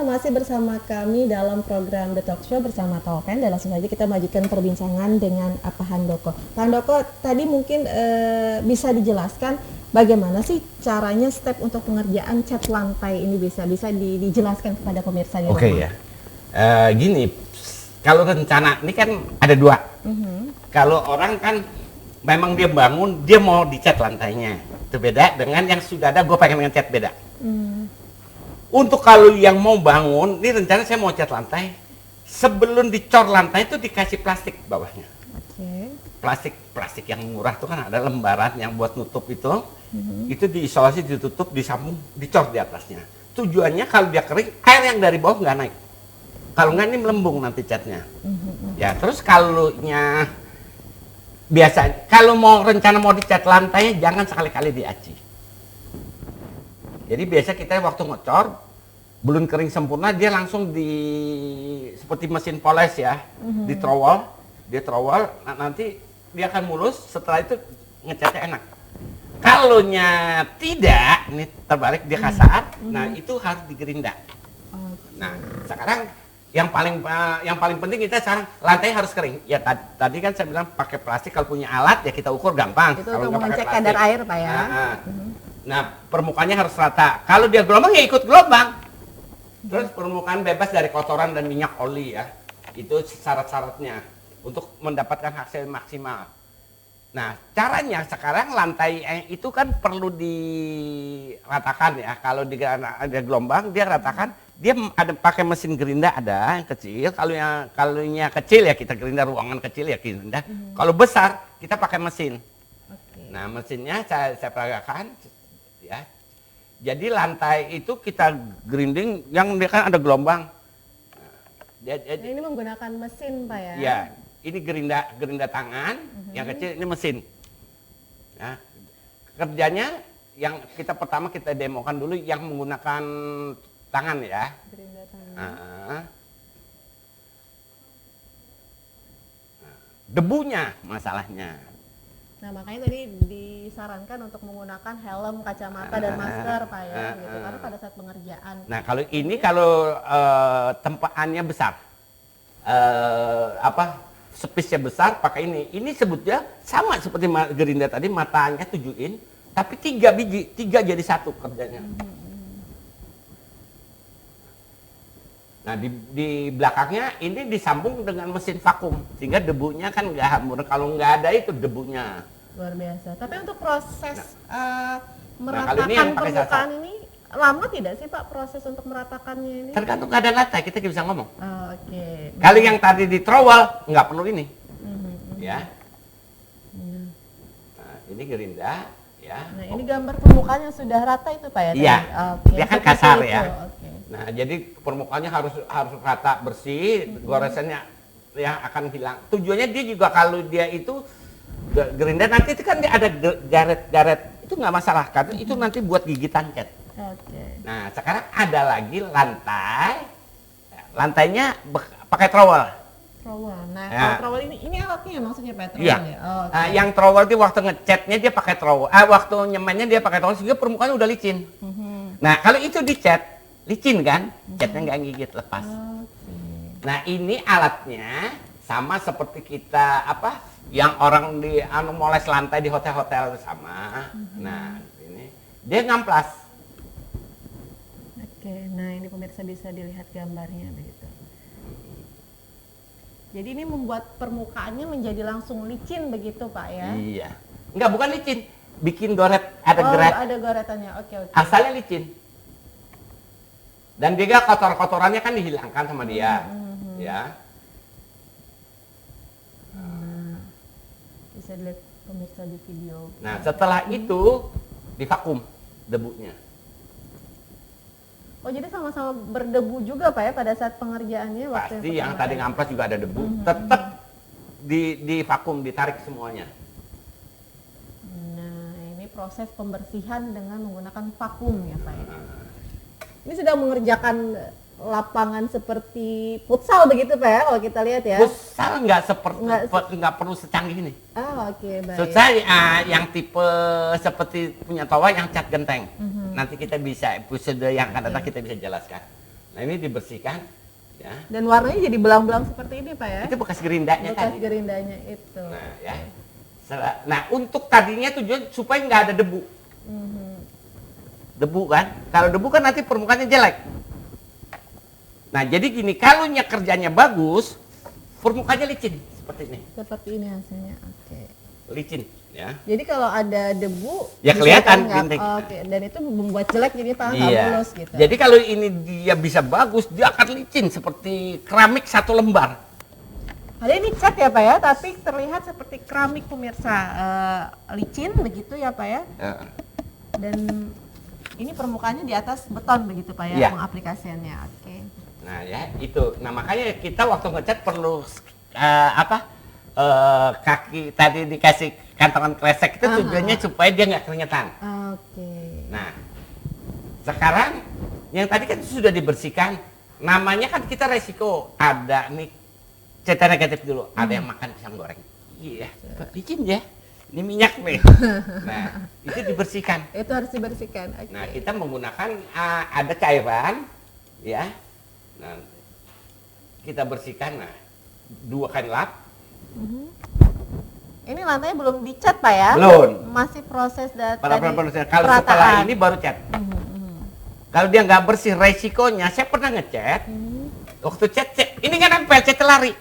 Anda masih bersama kami dalam program The Talk Show bersama Taupen, dan langsung saja kita lanjutkan perbincangan dengan Pak Handoko. Pak Handoko, tadi mungkin bisa dijelaskan bagaimana sih caranya step untuk pengerjaan cat lantai ini, bisa dijelaskan kepada pemirsa di rumah? Oke ya, gini, kalau rencana ini kan ada dua. Kalau orang kan memang dia bangun, dia mau dicat lantainya, itu beda dengan yang sudah ada, gue pengen ngecat beda. Untuk kalau yang mau bangun, ini rencana saya mau cat lantai, sebelum dicor lantai itu dikasih plastik bawahnya. Plastik yang murah tuh kan ada lembaran yang buat nutup itu diisolasi, ditutup, disambung, dicor di atasnya. Tujuannya kalau dia kering, air yang dari bawah nggak naik. Kalau nggak ini melembung nanti catnya. Ya terus kalaunya biasa, kalau mau rencana mau dicat lantainya jangan sekali-kali diaci. Jadi biasa kita waktu ngecor, belum kering sempurna, dia langsung seperti mesin poles ya, dia trowel, nanti dia akan mulus, setelah itu ngecatnya enak. Kalau tidak, ini terbalik dia kasar, nah itu harus digerinda. Nah sekarang yang paling penting kita sekarang lantai harus kering. Ya tadi kan saya bilang pakai plastik, kalau punya alat ya kita ukur gampang. Itu untuk mengecek kadar air Pak ya. Nah, permukaannya harus rata. Kalau dia gelombang ya ikut gelombang. Terus permukaan bebas dari kotoran dan minyak oli ya. Itu syarat-syaratnya untuk mendapatkan hasil maksimal. Nah, caranya sekarang lantai itu kan perlu diratakan ya. Kalau ada gelombang dia ratakan. Dia ada pakai mesin gerinda, ada yang kecil. Kalau yang kecil ya kita gerinda, ruangan kecil ya gerinda. Kalau besar kita pakai mesin. Nah, mesinnya saya peragakan ya. Jadi lantai itu kita grinding yang dia kan ada gelombang. Ini menggunakan mesin Pak ya? Ya, ini gerinda tangan, yang kecil ini mesin. Nah, kerjanya yang pertama kita demokan dulu yang menggunakan tangan ya. Gerinda tangan. Debunya masalahnya. Nah makanya tadi disarankan untuk menggunakan helm, kacamata dan masker Pak ya, gitu. Karena pada saat pengerjaan. Nah kalau ini tempaannya besar, sepisnya besar, pakai ini. Ini sebutnya sama seperti gerinda tadi, matanya 7 in, tapi 3 biji, 3 jadi 1 kerjanya. Nah di belakangnya ini disambung dengan mesin vakum sehingga debunya kan nggak hamur. Kalau nggak ada itu debunya. Luar biasa. Tapi untuk proses kali ini meratakan permukaan sasar. ini lama tidak sih Pak proses untuk meratakannya ini? Tergantung keadaan lantai kita bisa ngomong. Oke. Kalau yang tadi di trowel nggak perlu ini, ya. Nah, ini gerinda, ya. Nah ini gambar permukaannya sudah rata itu Pak ya? Iya. Dia kan kasar ya. Nah, jadi permukaannya harus rata, bersih, goresannya yang akan hilang. Tujuannya dia juga kalau dia itu gerinda nanti itu kan dia ada garet-garet, itu nggak masalah karena itu nanti buat gigitan cat. Nah, sekarang ada lagi lantainya pakai trowel. Nah, kalau trowel ini alatnya maksudnya Pak? Iya. Ya? Yang trowel itu waktu ngecatnya dia pakai trowel, waktu nyemennya dia pakai trowel sehingga permukaannya udah licin. Nah, kalau itu dicat licin kan, catnya nggak gigit, lepas. Nah ini alatnya sama seperti kita yang orang moles lantai di hotel-hotel sama. Nah ini dia ngamplas. Nah ini pemirsa bisa dilihat gambarnya begitu. Jadi ini membuat permukaannya menjadi langsung licin begitu Pak ya? Iya. Enggak, bukan licin, bikin goret, ada geret. Ada goretannya, oke. Asalnya licin. Dan juga kotorannya kan dihilangkan sama dia, ya. Bisa dilihat pemirsa di video. Nah setelah itu divakum debunya. Oh jadi sama-sama berdebu juga Pak ya pada saat pengerjaannya? Pasti yang tadi ngamplas juga ada debu, tetap divakum, ditarik semuanya. Nah ini proses pembersihan dengan menggunakan vakum ya Pak ya? Ini sedang mengerjakan lapangan seperti futsal begitu Pak ya kalau kita lihat ya? Futsal nggak perlu secanggih ini. Oke, baik. Futsal yang tipe seperti punya tower yang cat genteng. Nanti kita bisa episode yang akan datang kita bisa jelaskan. Nah ini dibersihkan, ya. Dan warnanya jadi belang-belang seperti ini Pak ya? Itu bekas gerindanya Bekas tadi. gerindanya itu. Nah ya. Nah untuk tadinya tujuan supaya nggak ada debu. Debu kan? Kalau debu kan nanti permukaannya jelek. Nah jadi gini, kalau kerjanya bagus, permukaannya licin seperti ini. Seperti ini hasilnya, oke. Licin, ya. Jadi kalau ada debu, Ya bisa kelihatan nggak- bintik. Oke, dan itu membuat jelek jadi Pak, nggak Iya. mulus gitu. Jadi kalau ini dia bisa bagus, dia akan licin seperti keramik satu lembar. Ada ini cat ya Pak ya, tapi terlihat seperti keramik pemirsa, licin begitu ya Pak ya. Dan ini permukaannya di atas beton begitu Pak ya, Iya. pengaplikasiannya. Oke. Nah ya itu. Nah makanya kita waktu ngecat perlu kaki tadi dikasih kantongan kresek itu tujuannya supaya dia nggak keringetan. Oke. Nah sekarang yang tadi kan sudah dibersihkan, namanya kan kita resiko ada nih cerita negatif dulu, ada yang makan pisang goreng. Iya, licin ya. Ini minyak nih. Nah itu dibersihkan. Itu harus dibersihkan. Oke. Nah kita menggunakan ada cairan, ya. Nah, kita bersihkan, nah 2 kain lap. Ini lantainya belum dicat Pak ya? Belum. Masih proses Kalau setelah ini baru cat. Kalau dia nggak bersih, resikonya saya pernah ngecat. Waktu cat, ini nggak nempel, cat lari.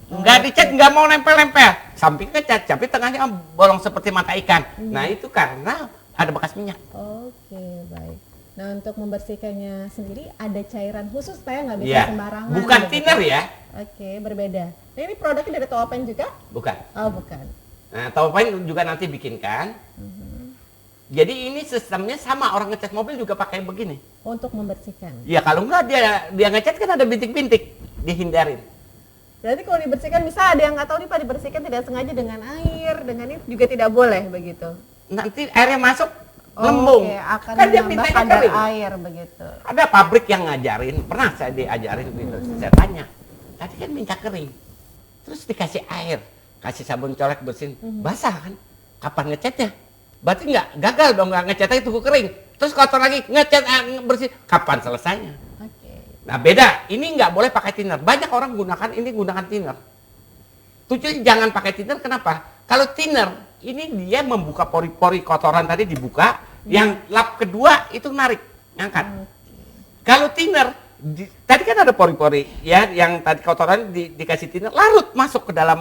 Nggak dicat, nggak mau nempel-nempel. Sampingnya cat, tapi tengahnya bolong seperti mata ikan. Nah itu karena ada bekas minyak. Oke, baik. Nah untuk membersihkannya sendiri ada cairan khusus Pak ya, nggak bisa Iya. sembarangan. Bukan begitu. thinner ya. Oke, berbeda. Nah ini produknya dari Towapen juga? Bukan. Oh bukan. Nah, Towapen juga nanti bikinkan. Jadi ini sistemnya sama, orang ngecat mobil juga pakai begini. Untuk membersihkan. Ya kalau enggak dia ngecat kan ada bintik-bintik, dihindarin. Berarti kalau dibersihkan, bisa ada yang nggak tahu nih Pak, dibersihkan tidak sengaja dengan air, dengan ini juga tidak boleh begitu. Nanti airnya masuk lembung. Oke, akan Kan dia menambah mintanya kadar kering. air begitu. Ada pabrik yang ngajarin, pernah saya diajarin gitu. Saya tanya, tadi kan minta kering, terus dikasih air, kasih sabun colek bersihin, basah kan? Kapan ngecatnya? Berarti nggak gagal dong, nggak ngecatnya itu kering. Terus kotor lagi, ngecat bersih, kapan selesainya? Oke. Nah beda, ini nggak boleh pakai thinner. Banyak orang gunakan thinner. Tujuannya jangan pakai thinner, kenapa? Kalau thinner, ini dia membuka pori-pori kotoran tadi dibuka, yang lap kedua itu narik, ngangkat. Kalau thinner, tadi kan ada pori-pori, ya, yang tadi kotoran dikasih thinner, larut masuk ke dalam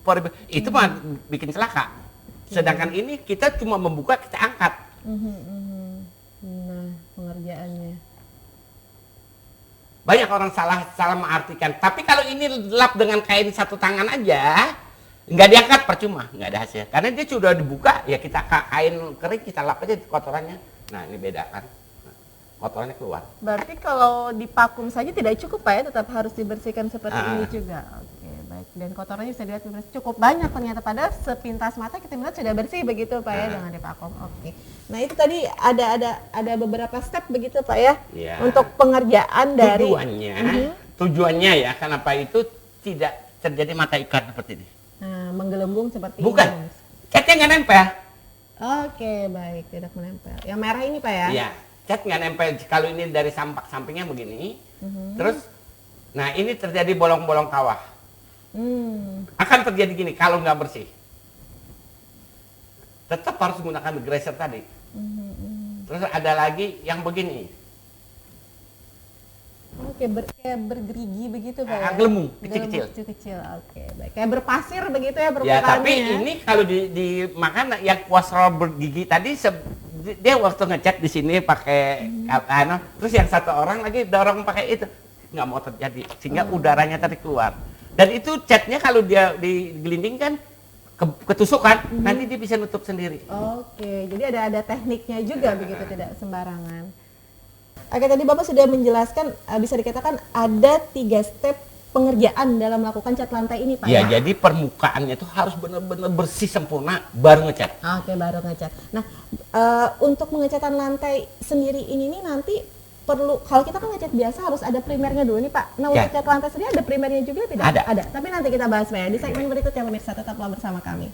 pori, itu mah bikin celaka. Sedangkan ini kita cuma membuka, kita angkat. Nah, pengerjaannya. Banyak orang salah mengartikan. Tapi kalau ini lap dengan kain satu tangan aja, nggak diangkat percuma, nggak ada hasil. Karena dia sudah dibuka, ya kita kain kering kita lap aja kotorannya. Nah ini beda kan, kotorannya keluar. Berarti kalau dipakum saja tidak cukup Pak ya, tetap harus dibersihkan seperti ini juga. Oke, baik. Dan kotorannya bisa dilihat cukup banyak ternyata, padahal sepintas mata kita melihat sudah bersih begitu Pak ya, dengan dipakum. Oke. Nah itu tadi ada beberapa step begitu Pak ya, Ya. untuk pengerjaan dari Tujuannya ya, kenapa itu tidak terjadi mata ikan seperti ini. Nah, menggelembung seperti Bukan, ini. catnya nggak nempel. Oke, baik, tidak menempel. Yang merah ini Pak ya? Iya, cat nggak nempel. Kalau ini dari sampingnya begini, terus, nah ini terjadi bolong-bolong kawah. Akan terjadi gini kalau nggak bersih. Tetap harus menggunakan graser tadi. Terus ada lagi yang begini. Oke, kayak bergerigi begitu Pak ya? Gelembung, kecil-kecil. Kecil-kecil, oke. Baik, kayak berpasir begitu ya Ya, permukaannya. tapi ini kalau dimakan yang kuas roll bergigi tadi dia waktu ngecat di sini pakai terus yang satu orang lagi dorong pakai itu, nggak mau terjadi sehingga udaranya tadi keluar. Dan itu catnya kalau dia digelindingkan ketusukan, nanti dia bisa nutup sendiri. Oke, jadi ada tekniknya juga begitu, tidak sembarangan. Oke, tadi Bapak sudah menjelaskan, bisa dikatakan ada 3 step pengerjaan dalam melakukan cat lantai ini Pak Ya, jadi permukaannya itu harus benar-benar bersih sempurna baru ngecat. Oke, baru ngecat. Nah, untuk pengecatan lantai sendiri ini nih nanti perlu, kalau kita kan ngecat biasa harus ada primernya dulu nih Pak. Nah, untuk cat lantai sendiri ada primernya juga tidak? Ada. Tapi nanti kita bahas Pak ya di segmen berikutnya pemirsa, tetaplah bersama kami.